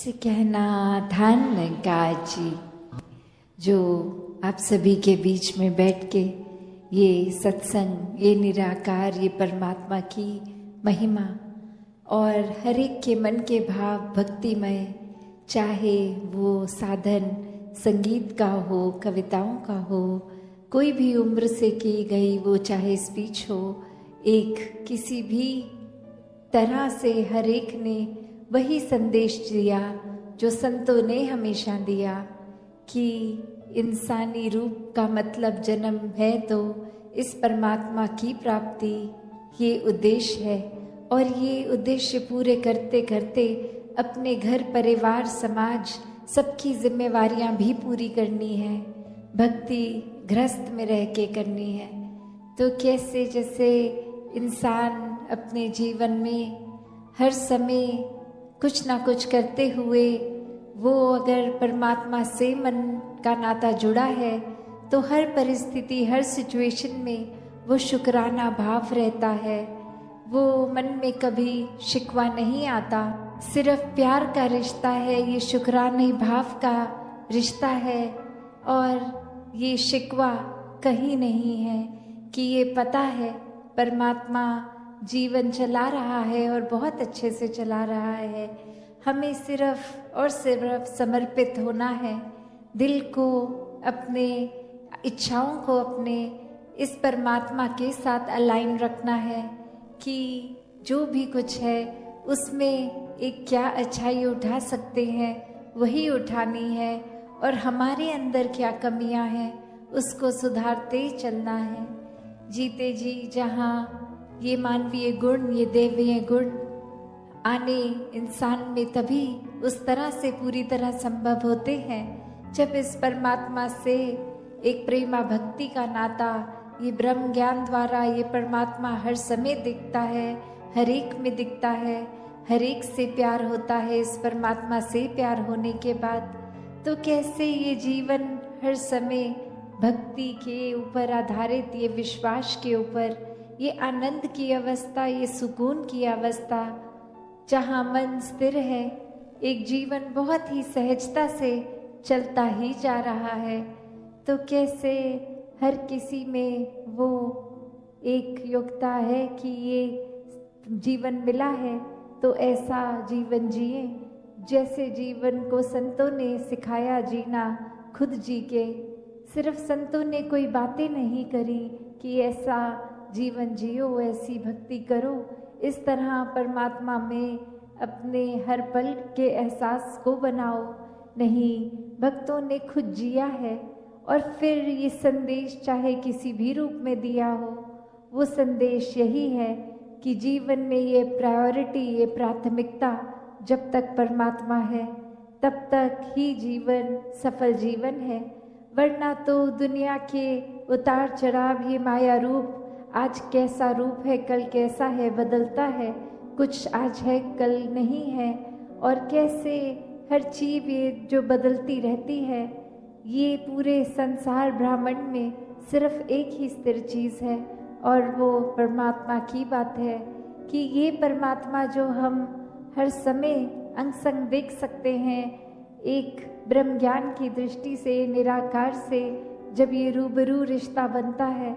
से कहना धन गाजी जो आप सभी के बीच में बैठ के ये सत्संग, ये निराकार, ये परमात्मा की महिमा और हर एक के मन के भाव भक्तिमय, चाहे वो साधन संगीत का हो, कविताओं का हो, कोई भी उम्र से की गई वो चाहे स्पीच हो, एक किसी भी तरह से हर एक ने वही संदेश दिया जो संतों ने हमेशा दिया कि इंसानी रूप का मतलब जन्म है तो इस परमात्मा की प्राप्ति ये उद्देश्य है। और ये उद्देश्य पूरे करते करते अपने घर परिवार समाज सबकी जिम्मेवारियां भी पूरी करनी है, भक्ति गृहस्थ में रह के करनी है। तो कैसे जैसे इंसान अपने जीवन में हर समय कुछ ना कुछ करते हुए वो अगर परमात्मा से मन का नाता जुड़ा है तो हर परिस्थिति, हर सिचुएशन में वो शुक्राना भाव रहता है, वो मन में कभी शिकवा नहीं आता, सिर्फ प्यार का रिश्ता है, ये शुक्राने भाव का रिश्ता है। और ये शिकवा कहीं नहीं है कि ये पता है परमात्मा जीवन चला रहा है और बहुत अच्छे से चला रहा है। हमें सिर्फ और सिर्फ समर्पित होना है, दिल को, अपने इच्छाओं को अपने इस परमात्मा के साथ अलाइन रखना है कि जो भी कुछ है उसमें एक क्या अच्छाई उठा सकते हैं वही उठानी है, और हमारे अंदर क्या कमियां हैं उसको सुधारते चलना है। जीते जी जहाँ ये मानवीय गुण, ये दैवीय गुण आने इंसान में तभी उस तरह से पूरी तरह संभव होते हैं जब इस परमात्मा से एक प्रेमा भक्ति का नाता, ये ब्रह्म ज्ञान द्वारा ये परमात्मा हर समय दिखता है, हर एक में दिखता है, हर एक से प्यार होता है। इस परमात्मा से प्यार होने के बाद तो कैसे ये जीवन हर समय भक्ति के ऊपर आधारित, ये विश्वास के ऊपर, ये आनंद की अवस्था, ये सुकून की अवस्था जहाँ मन स्थिर है, एक जीवन बहुत ही सहजता से चलता ही जा रहा है। तो कैसे हर किसी में वो एक योग्यता है कि ये जीवन मिला है तो ऐसा जीवन जिए जैसे जीवन को संतों ने सिखाया जीना, खुद जी के। सिर्फ संतों ने कोई बातें नहीं करी कि ऐसा जीवन जियो, ऐसी भक्ति करो, इस तरह परमात्मा में अपने हर पल के एहसास को बनाओ। नहीं, भक्तों ने खुद जिया है और फिर ये संदेश चाहे किसी भी रूप में दिया हो, वो संदेश यही है कि जीवन में ये प्रायोरिटी, ये प्राथमिकता जब तक परमात्मा है तब तक ही जीवन सफल जीवन है। वरना तो दुनिया के उतार चढ़ाव, ये माया रूप, आज कैसा रूप है कल कैसा है, बदलता है, कुछ आज है कल नहीं है। और कैसे हर चीज ये जो बदलती रहती है, ये पूरे संसार ब्रह्मांड में सिर्फ एक ही स्थिर चीज़ है और वो परमात्मा की बात है कि ये परमात्मा जो हम हर समय अंग संग देख सकते हैं, एक ब्रह्म ज्ञान की दृष्टि से, निराकार से जब ये रूबरू रिश्ता बनता है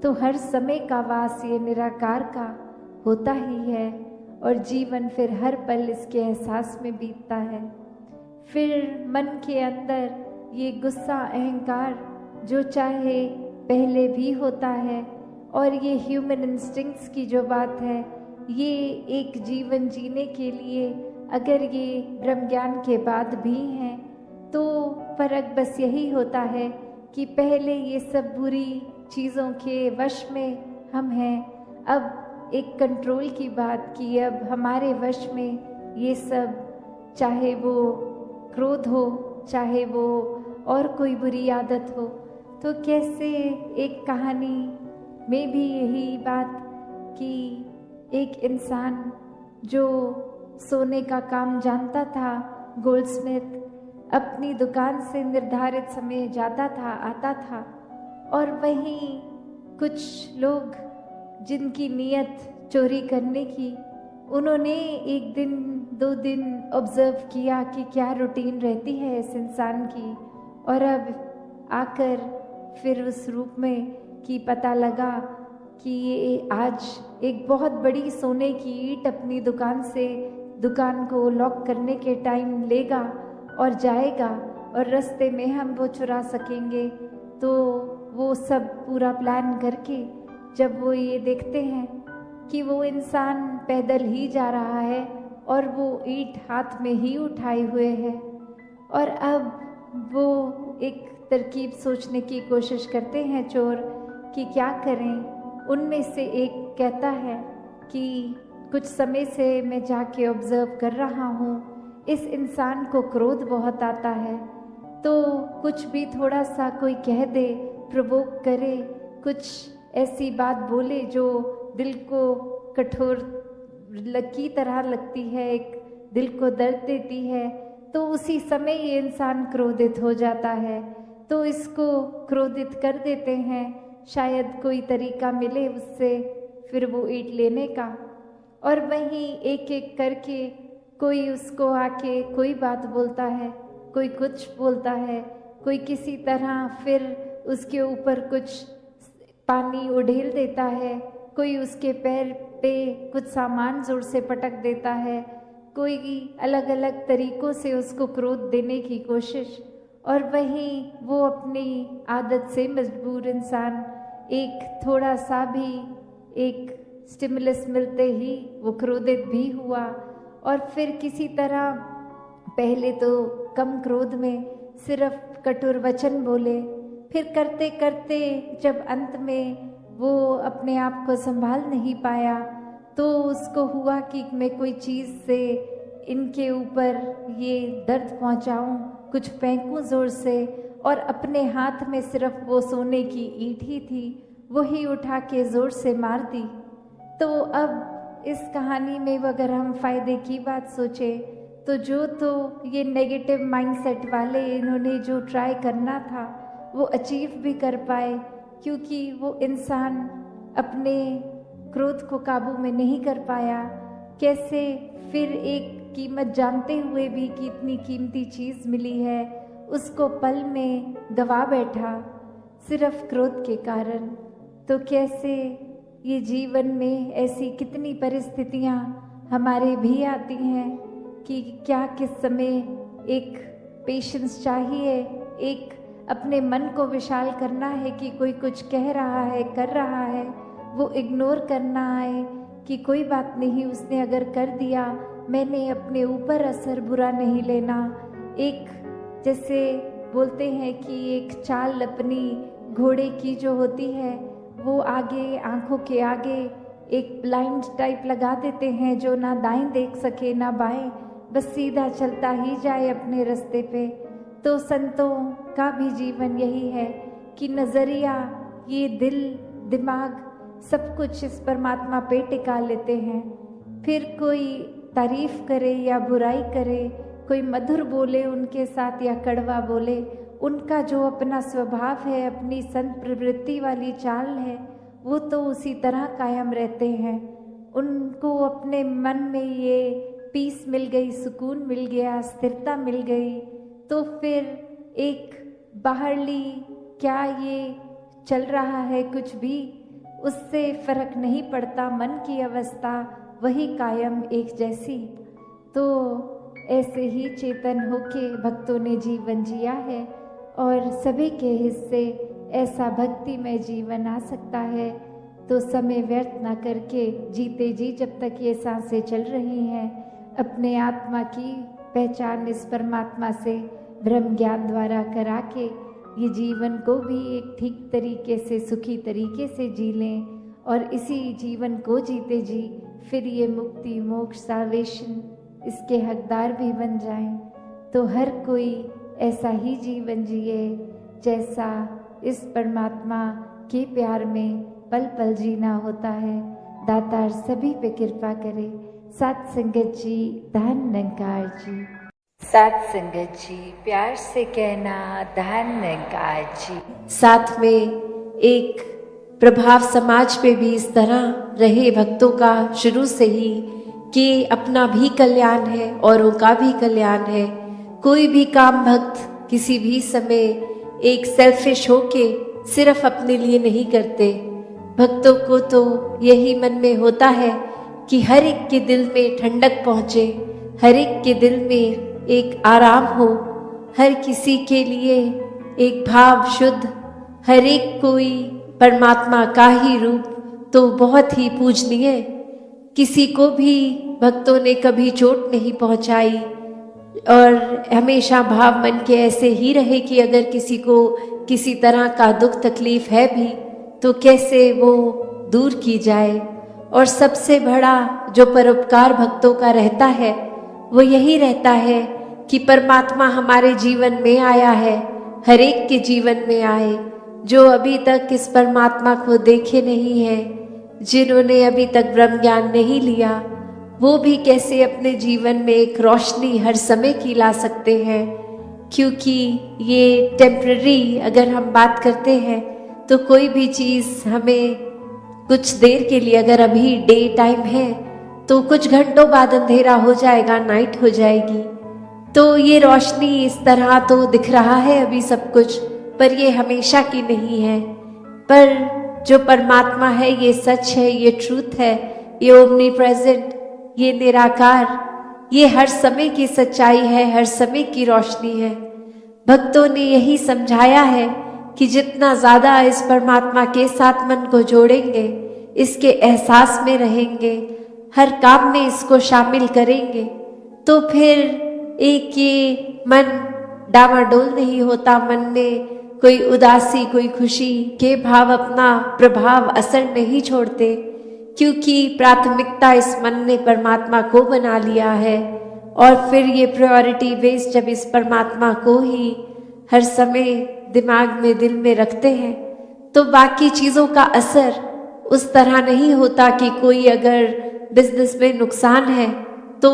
तो हर समय का वास ये निराकार का होता ही है और जीवन फिर हर पल इसके एहसास में बीतता है। फिर मन के अंदर ये गुस्सा, अहंकार जो चाहे पहले भी होता है, और ये ह्यूमन इंस्टिंक्ट्स की जो बात है, ये एक जीवन जीने के लिए अगर ये ब्रह्म ज्ञान के बाद भी हैं तो फर्क बस यही होता है कि पहले ये सब बुरी चीज़ों के वश में हम हैं, अब एक कंट्रोल की बात कि अब हमारे वश में ये सब, चाहे वो क्रोध हो, चाहे वो और कोई बुरी आदत हो। तो कैसे एक कहानी में भी यही बात कि एक इंसान जो सोने का काम जानता था, गोल्डस्मिथ, अपनी दुकान से निर्धारित समय जाता था, आता था, और वहीं कुछ लोग जिनकी नीयत चोरी करने की, उन्होंने एक दिन 2 दिन ऑब्जर्व किया कि क्या रूटीन रहती है इस इंसान की, और अब आकर फिर उस रूप में कि पता लगा कि ये आज एक बहुत बड़ी सोने की ईंट अपनी दुकान से दुकान को लॉक करने के टाइम लेगा और जाएगा, और रास्ते में हम वो चुरा सकेंगे। तो वो सब पूरा प्लान करके जब वो ये देखते हैं कि वो इंसान पैदल ही जा रहा है और वो ईंट हाथ में ही उठाए हुए है, और अब वो एक तरकीब सोचने की कोशिश करते हैं चोर कि क्या करें। उनमें से एक कहता है कि कुछ समय से मैं जाके ऑब्जर्व कर रहा हूँ, इस इंसान को क्रोध बहुत आता है, तो कुछ भी थोड़ा सा कोई कह दे, प्रोवोक करे, कुछ ऐसी बात बोले जो दिल को कठोर की तरह लगती है, एक दिल को दर्द देती है, तो उसी समय ये इंसान क्रोधित हो जाता है। तो इसको क्रोधित कर देते हैं, शायद कोई तरीका मिले उससे फिर वो ईंट लेने का। और वहीं एक एक करके कोई उसको आके कोई बात बोलता है, कोई कुछ बोलता है, कोई किसी तरह फिर उसके ऊपर कुछ पानी उड़ेल देता है, कोई उसके पैर पे कुछ सामान जोर से पटक देता है, कोई अलग अलग तरीक़ों से उसको क्रोध देने की कोशिश। और वहीं वो अपनी आदत से मजबूर इंसान एक थोड़ा सा भी एक स्टिमुलस मिलते ही वो क्रोधित भी हुआ, और फिर किसी तरह पहले तो कम क्रोध में सिर्फ कठोर वचन बोले, फिर करते करते जब अंत में वो अपने आप को संभाल नहीं पाया तो उसको हुआ कि मैं कोई चीज़ से इनके ऊपर ये दर्द पहुंचाऊं, कुछ फेंकूं ज़ोर से, और अपने हाथ में सिर्फ वो सोने की ईंट ही थी, वही उठा के ज़ोर से मार दी। तो अब इस कहानी में अगर हम फ़ायदे की बात सोचें तो जो तो ये नेगेटिव माइंडसेट वाले इन्होंने जो ट्राई करना था वो अचीव भी कर पाए, क्योंकि वो इंसान अपने क्रोध को काबू में नहीं कर पाया। कैसे फिर एक कीमत जानते हुए भी कि इतनी कीमती चीज़ मिली है उसको पल में गवा बैठा सिर्फ क्रोध के कारण। तो कैसे ये जीवन में ऐसी कितनी परिस्थितियाँ हमारे भी आती हैं कि क्या किस समय एक पेशेंस चाहिए, एक अपने मन को विशाल करना है कि कोई कुछ कह रहा है, कर रहा है, वो इग्नोर करना है कि कोई बात नहीं, उसने अगर कर दिया, मैंने अपने ऊपर असर बुरा नहीं लेना। एक जैसे बोलते हैं कि एक चाल अपनी घोड़े की जो होती है वो आगे आंखों के आगे एक ब्लाइंड टाइप लगा देते हैं जो ना दाएं देख सके ना बाएं, बस सीधा चलता ही जाए अपने रास्ते पे। तो संतों का भी जीवन यही है कि नज़रिया, ये दिल दिमाग सब कुछ इस परमात्मा पे टिका लेते हैं। फिर कोई तारीफ करे या बुराई करे, कोई मधुर बोले उनके साथ या कड़वा बोले, उनका जो अपना स्वभाव है, अपनी संत प्रवृत्ति वाली चाल है, वो तो उसी तरह कायम रहते हैं। उनको अपने मन में ये पीस मिल गई, सुकून मिल गया, स्थिरता मिल गई, तो फिर एक बाहरली क्या ये चल रहा है कुछ भी उससे फर्क नहीं पड़ता, मन की अवस्था वही कायम एक जैसी। तो ऐसे ही चेतन होके भक्तों ने जीवन जिया है और सभी के हिस्से ऐसा भक्तिमय जीवन आ सकता है। तो समय व्यर्थ ना करके जीते जी जब तक ये सांसें चल रही हैं, अपने आत्मा की पहचान इस परमात्मा से ब्रह्म ज्ञान द्वारा करा के ये जीवन को भी एक ठीक तरीके से सुखी तरीके से जी लें, और इसी जीवन को जीते जी फिर ये मुक्ति मोक्ष साल्वेशन इसके हकदार भी बन जाएं। तो हर कोई ऐसा ही जीवन जिए जैसा इस परमात्मा के प्यार में पल पल जीना होता है। दातार सभी पे कृपा करे। सात संगत जी, धन निरंकार जी। सात संगत जी, प्यार से कहना धन निरंकार जी। साथ में एक प्रभाव समाज पे भी इस तरह रहे भक्तों का शुरू से ही कि अपना भी कल्याण है, औरों का भी कल्याण है। कोई भी काम भक्त किसी भी समय एक सेल्फिश होके सिर्फ अपने लिए नहीं करते। भक्तों को तो यही मन में होता है कि हर एक के दिल में ठंडक पहुँचे, हर एक के दिल में एक आराम हो, हर किसी के लिए एक भाव शुद्ध, हर एक कोई परमात्मा का ही रूप तो बहुत ही पूजनीय। किसी को भी भक्तों ने कभी चोट नहीं पहुंचाई और हमेशा भाव मन के ऐसे ही रहे कि अगर किसी को किसी तरह का दुख तकलीफ है भी तो कैसे वो दूर की जाए। और सबसे बड़ा जो परोपकार भक्तों का रहता है वो यही रहता है कि परमात्मा हमारे जीवन में आया है, हर एक के जीवन में आए। जो अभी तक इस परमात्मा को देखे नहीं है, जिन्होंने अभी तक ब्रह्म ज्ञान नहीं लिया, वो भी कैसे अपने जीवन में एक रोशनी हर समय की ला सकते हैं। क्योंकि ये टेम्पररी अगर हम बात करते हैं तो कोई भी चीज़ हमें कुछ देर के लिए, अगर अभी डे टाइम है तो कुछ घंटों बाद अंधेरा हो जाएगा, नाइट हो जाएगी। तो ये रोशनी इस तरह तो दिख रहा है अभी सब कुछ, पर ये हमेशा की नहीं है। पर जो परमात्मा है ये सच है, ये ट्रूथ है, ये ओमनी प्रेजेंट, ये निराकार, ये हर समय की सच्चाई है, हर समय की रोशनी है। भक्तों ने यही समझाया है कि जितना ज़्यादा इस परमात्मा के साथ मन को जोड़ेंगे, इसके एहसास में रहेंगे, हर काम में इसको शामिल करेंगे, तो फिर एक ये मन डामाडोल नहीं होता, मन में कोई उदासी कोई खुशी के भाव अपना प्रभाव असर नहीं छोड़ते। क्योंकि प्राथमिकता इस मन ने परमात्मा को बना लिया है। और फिर ये प्रायोरिटी बेस जब इस परमात्मा को ही हर समय दिमाग में दिल में रखते हैं तो बाकी चीज़ों का असर उस तरह नहीं होता कि कोई अगर बिजनेस में नुकसान है तो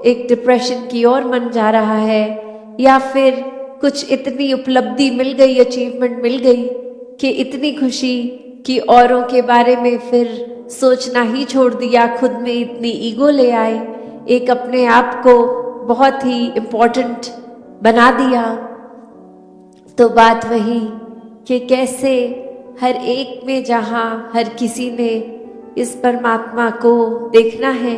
एक डिप्रेशन की ओर मन जा रहा है, या फिर कुछ इतनी उपलब्धि मिल गई, अचीवमेंट मिल गई कि इतनी खुशी कि औरों के बारे में फिर सोचना ही छोड़ दिया, खुद में इतनी ईगो ले आए, एक अपने आप को बहुत ही इम्पोर्टेंट बना दिया। तो बात वही कि कैसे हर एक में जहाँ हर किसी ने इस परमात्मा को देखना है,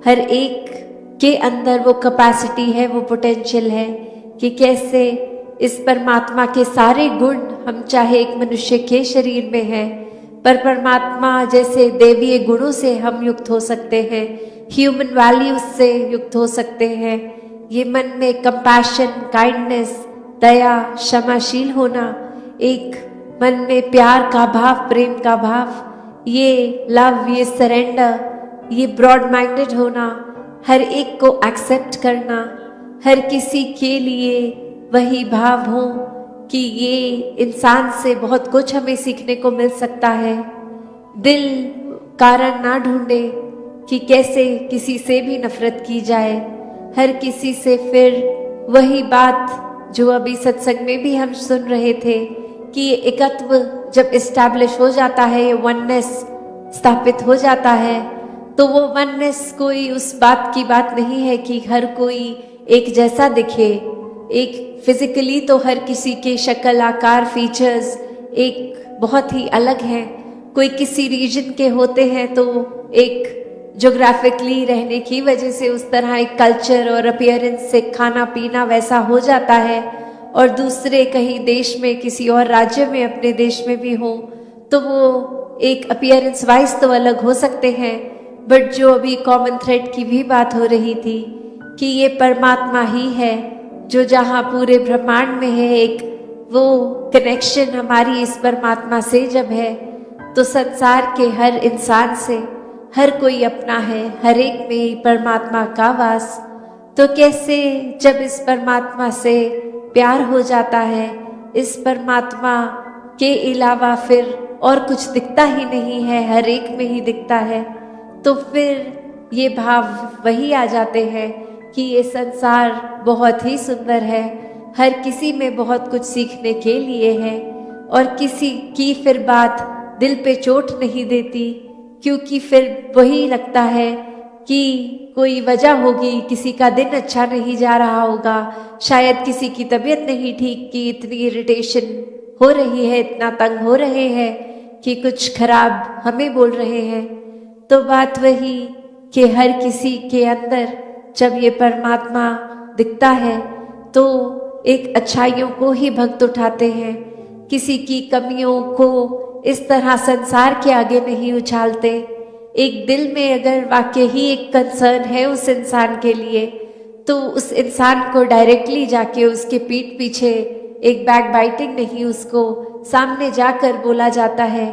हर एक के अंदर वो कैपेसिटी है, वो पोटेंशियल है कि कैसे इस परमात्मा के सारे गुण, हम चाहे एक मनुष्य के शरीर में हैं पर परमात्मा जैसे देवीय गुणों से हम युक्त हो सकते हैं, ह्यूमन वैल्यूज से युक्त हो सकते हैं। ये मन में कंपैशन, काइंडनेस, दया, क्षमाशील होना, एक मन में प्यार का भाव, प्रेम का भाव, ये लव, ये सरेंडर, ये ब्रॉड माइंडेड होना, हर एक को एक्सेप्ट करना, हर किसी के लिए वही भाव हो कि ये इंसान से बहुत कुछ हमें सीखने को मिल सकता है। दिल कारण ना ढूंढे कि कैसे किसी से भी नफरत की जाए, हर किसी से फिर वही बात जो अभी सत्संग में भी हम सुन रहे थे कि ये एकत्व जब इस्टेब्लिश हो जाता है, ये वननेस स्थापित हो जाता है, तो वो वननेस कोई उस बात की बात नहीं है कि हर कोई एक जैसा दिखे। एक फिजिकली तो हर किसी के शक्ल, आकार, फीचर्स एक बहुत ही अलग हैं। कोई किसी रीजन के होते हैं तो एक ज्योग्राफिकली रहने की वजह से उस तरह एक कल्चर और अपीयरेंस से खाना पीना वैसा हो जाता है, और दूसरे कहीं देश में, किसी और राज्य में, अपने देश में भी हो तो वो एक अपीयरेंस वाइज तो अलग हो सकते हैं। बट जो अभी कॉमन थ्रेड की भी बात हो रही थी कि ये परमात्मा ही है जो जहाँ पूरे ब्रह्मांड में है, एक वो कनेक्शन हमारी इस परमात्मा से जब है तो संसार के हर इंसान से हर कोई अपना है, हर एक में ही परमात्मा का वास। तो कैसे जब इस परमात्मा से प्यार हो जाता है, इस परमात्मा के अलावा फिर और कुछ दिखता ही नहीं है, हर एक में ही दिखता है, तो फिर ये भाव वही आ जाते हैं कि ये संसार बहुत ही सुंदर है, हर किसी में बहुत कुछ सीखने के लिए है, और किसी की फिर बात दिल पे चोट नहीं देती, क्योंकि फिर वही लगता है कि कोई वजह होगी, किसी का दिन अच्छा नहीं जा रहा होगा, शायद किसी की तबीयत नहीं ठीक की, इतनी इरिटेशन हो रही है, इतना तंग हो रहे हैं कि कुछ खराब हमें बोल रहे हैं। तो बात वही कि हर किसी के अंदर जब ये परमात्मा दिखता है तो एक अच्छाइयों को ही भक्त उठाते हैं, किसी की कमियों को इस तरह संसार के आगे नहीं उछालते। एक दिल में अगर वाकई ही एक कंसर्न है उस इंसान के लिए, तो उस इंसान को डायरेक्टली जाके उसके पीठ पीछे एक बैक बाइटिंग नहीं, उसको सामने जाकर बोला जाता है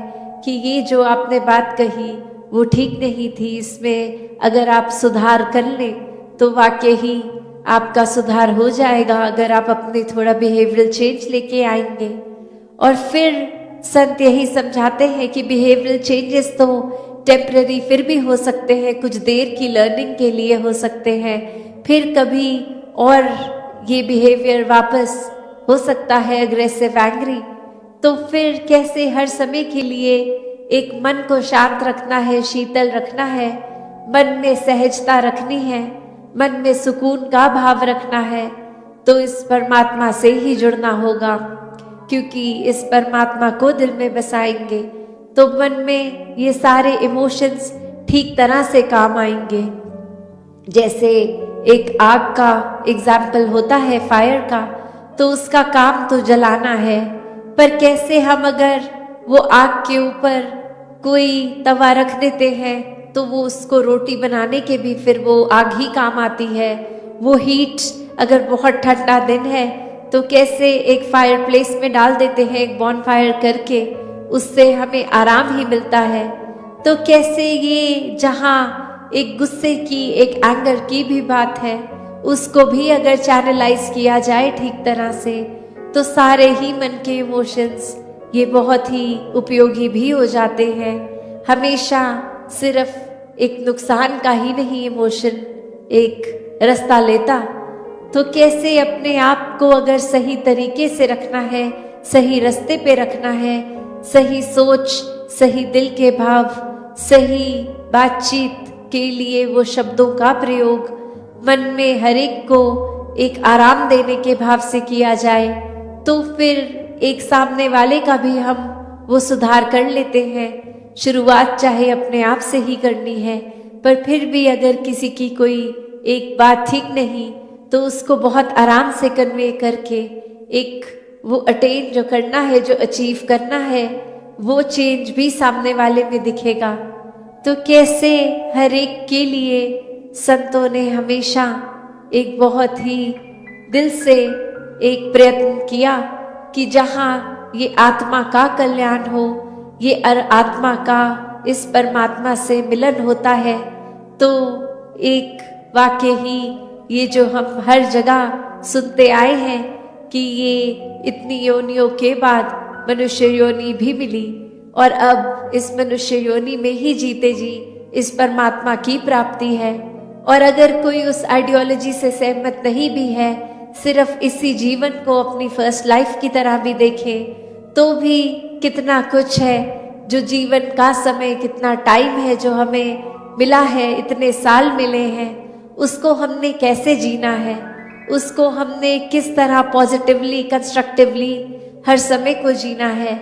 कि ये जो आपने बात कही वो ठीक नहीं थी, इसमें अगर आप सुधार कर लें तो वाकई ही आपका सुधार हो जाएगा, अगर आप अपने थोड़ा बिहेवियरल चेंज लेके आएंगे। और फिर संत यही समझाते हैं कि बिहेवियरल चेंजेस तो टेम्पररी फिर भी हो सकते हैं, कुछ देर की लर्निंग के लिए हो सकते हैं, फिर कभी और ये बिहेवियर वापस हो सकता है अग्रेसिव, एंग्री। तो फिर कैसे हर समय के लिए एक मन को शांत रखना है, शीतल रखना है, मन में सहजता रखनी है, मन में सुकून का भाव रखना है, तो इस परमात्मा से ही जुड़ना होगा। क्योंकि इस परमात्मा को दिल में बसाएंगे तो मन में ये सारे इमोशंस ठीक तरह से काम आएंगे। जैसे एक आग का एग्जाम्पल होता है फायर का, तो उसका काम तो जलाना है, पर कैसे हम अगर वो आग के ऊपर कोई तवा रख देते हैं तो वो उसको रोटी बनाने के भी फिर वो आग ही काम आती है। वो हीट अगर बहुत ठंडा दिन है तो कैसे एक फायर प्लेस में डाल देते हैं, एक बॉन फायर करके, उससे हमें आराम ही मिलता है। तो कैसे ये जहाँ एक गुस्से की, एक एंगर की भी बात है, उसको भी अगर चैनलाइज किया जाए ठीक तरह से तो सारे ही मन के इमोशंस ये बहुत ही उपयोगी भी हो जाते हैं। हमेशा सिर्फ एक नुकसान का ही नहीं इमोशन एक रास्ता लेता। तो कैसे अपने आप को अगर सही तरीके से रखना है, सही रास्ते पे रखना है, सही सोच, सही दिल के भाव, सही बातचीत के लिए वो शब्दों का प्रयोग मन में हर एक को एक आराम देने के भाव से किया जाए, तो फिर एक सामने वाले का भी हम वो सुधार कर लेते हैं। शुरुआत चाहे अपने आप से ही करनी है, पर फिर भी अगर किसी की कोई एक बात ठीक नहीं तो उसको बहुत आराम से कन्वे करके एक वो अटेन जो करना है, जो अचीव करना है, वो चेंज भी सामने वाले में दिखेगा। तो कैसे हर एक के लिए संतों ने हमेशा एक बहुत ही दिल से एक प्रयत्न किया कि जहाँ ये आत्मा का कल्याण हो, ये आत्मा का इस परमात्मा से मिलन होता है, तो एक वाकई ही ये जो हम हर जगह सुनते आए हैं कि ये इतनी योनियों के बाद मनुष्य योनि भी मिली और अब इस मनुष्य योनि में ही जीते जी इस परमात्मा की प्राप्ति है। और अगर कोई उस आइडियोलॉजी से सहमत नहीं भी है, सिर्फ इसी जीवन को अपनी फर्स्ट लाइफ की तरह भी देखे, तो भी कितना कुछ है जो जीवन का समय, कितना टाइम है जो हमें मिला है, इतने साल मिले हैं, उसको हमने कैसे जीना है, उसको हमने किस तरह पॉजिटिवली, कंस्ट्रक्टिवली हर समय को जीना है।